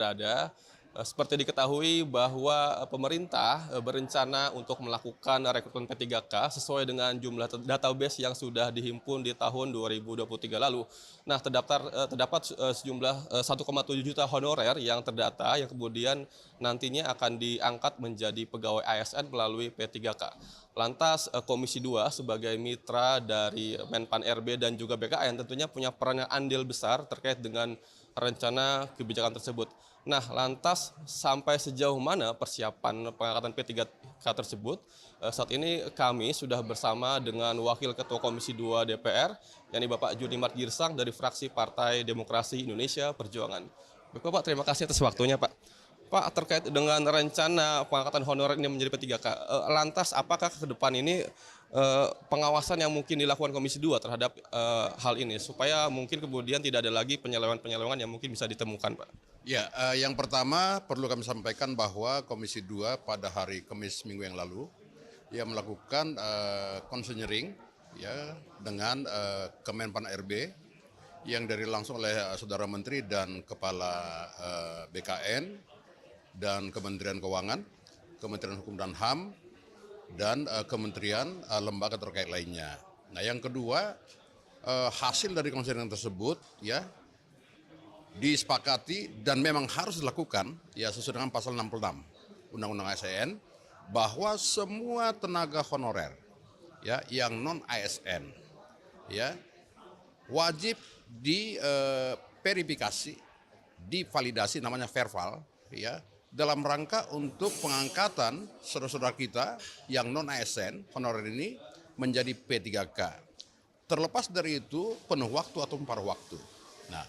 berada. Seperti diketahui bahwa pemerintah berencana untuk melakukan rekrutmen P3K sesuai dengan jumlah database yang sudah dihimpun di tahun 2023 lalu. Nah, terdapat sejumlah 1,7 juta honorer yang terdata yang kemudian nantinya akan diangkat menjadi pegawai ASN melalui P3K. Lantas Komisi 2 sebagai mitra dari Menpan RB dan juga BKN tentunya punya peran yang andil besar terkait dengan rencana kebijakan tersebut. Nah, lantas sampai sejauh mana persiapan pengangkatan P3K tersebut? Saat ini kami sudah bersama dengan Wakil Ketua Komisi 2 DPR, yakni Bapak Junimart Girsang dari fraksi Partai Demokrasi Indonesia Perjuangan. Bapak, terima kasih atas waktunya, Pak. Pak, terkait dengan rencana pengangkatan honorer ini menjadi P3K, lantas apakah ke depan ini pengawasan yang mungkin dilakukan Komisi 2 terhadap hal ini supaya mungkin kemudian tidak ada lagi penyelewengan-penyelewengan yang mungkin bisa ditemukan, Pak? Ya, yang pertama perlu kami sampaikan bahwa Komisi 2 pada hari Kamis minggu yang lalu melakukan konseling ya dengan Kemenpan RB yang dari langsung oleh Saudara Menteri dan Kepala BKN dan Kementerian Keuangan, Kementerian Hukum dan HAM, dan kementerian lembaga terkait lainnya. Nah, yang kedua, hasil dari konseling tersebut ya disepakati dan memang harus dilakukan ya sesuai dengan pasal 66 Undang-Undang ASN bahwa semua tenaga honorer ya yang non ASN ya wajib diverifikasi, divalidasi namanya verval ya dalam rangka untuk pengangkatan saudara-saudara kita yang non ASN honorer ini menjadi P3K. Terlepas dari itu penuh waktu atau paruh waktu. Nah,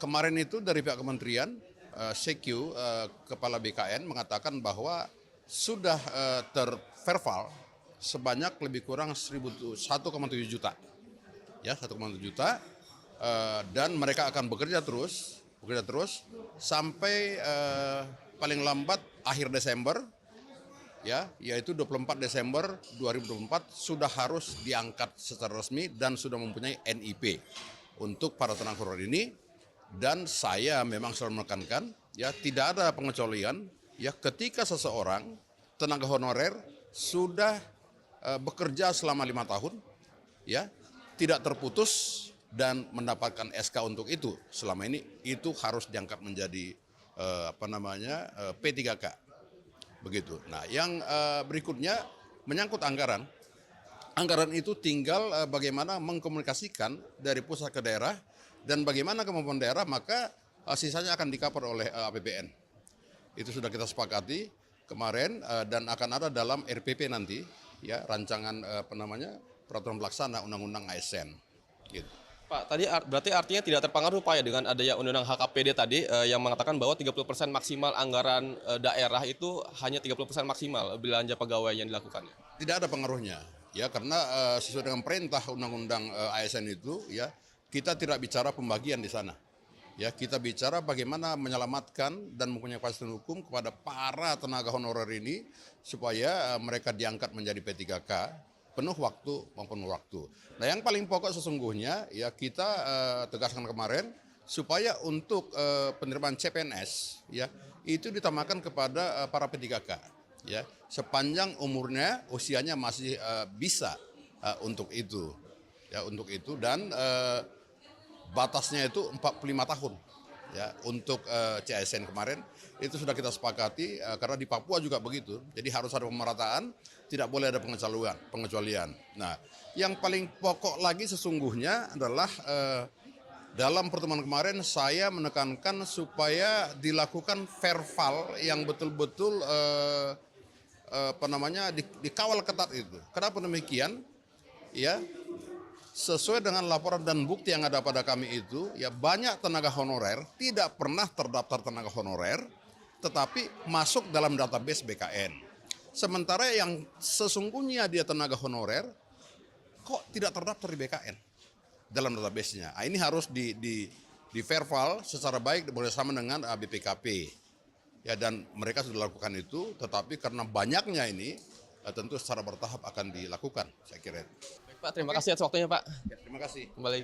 kemarin itu dari pihak kementerian, CQ, Kepala BKN mengatakan bahwa sudah terverval sebanyak lebih kurang 1,7 juta. Ya, 1,7 juta dan mereka akan bekerja terus sampai paling lambat akhir Desember ya, yaitu 24 Desember 2024 sudah harus diangkat secara resmi dan sudah mempunyai NIP untuk para tenaga honorer ini. Dan saya memang selalu menekankan ya tidak ada pengecualian ya ketika seseorang tenaga honorer sudah bekerja selama 5 tahun ya tidak terputus dan mendapatkan SK untuk itu selama ini itu harus diangkat menjadi P3K begitu. Nah, yang berikutnya menyangkut anggaran. Anggaran itu tinggal bagaimana mengkomunikasikan dari pusat ke daerah dan bagaimana kemampuan daerah maka sisanya akan di-cover oleh APBN. Itu sudah kita sepakati kemarin dan akan ada dalam RPP nanti ya rancangan peraturan pelaksana Undang-Undang ASN gitu. Pak, tadi berarti artinya tidak terpengaruh Pak ya dengan adanya Undang-Undang HKPD tadi yang mengatakan bahwa 30% maksimal anggaran daerah itu hanya 30% maksimal belanja pegawai yang dilakukannya. Tidak ada pengaruhnya ya karena sesuai dengan perintah Undang-Undang ASN itu ya kita tidak bicara pembagian di sana. Ya, kita bicara bagaimana menyelamatkan dan mempunyai kepastian hukum kepada para tenaga honorer ini supaya mereka diangkat menjadi P3K penuh waktu maupun waktu. Nah, yang paling pokok sesungguhnya ya kita tegaskan kemarin supaya untuk penerimaan CPNS ya itu ditambahkan kepada para P3K ya sepanjang umurnya usianya masih bisa untuk itu ya dan batasnya itu 45 tahun ya untuk CASN kemarin itu sudah kita sepakati karena di Papua juga begitu. Jadi harus ada pemerataan, tidak boleh ada pengecualian. Nah, yang paling pokok lagi sesungguhnya adalah dalam pertemuan kemarin saya menekankan supaya dilakukan verval yang betul-betul dikawal ketat itu. Kenapa demikian? Ya, sesuai dengan laporan dan bukti yang ada pada kami itu, ya banyak tenaga honorer tidak pernah terdaftar tenaga honorer, tetapi masuk dalam database BKN. Sementara yang sesungguhnya dia tenaga honorer, kok tidak terdaftar di BKN dalam database-nya. Nah, ini harus di verval secara baik bersama dengan BPKP. Ya, dan mereka sudah lakukan itu, tetapi karena banyaknya ini, tentu secara bertahap akan dilakukan, saya kira. Baik, Pak, terima kasih atas waktunya Pak. Ya, terima kasih. Kembali.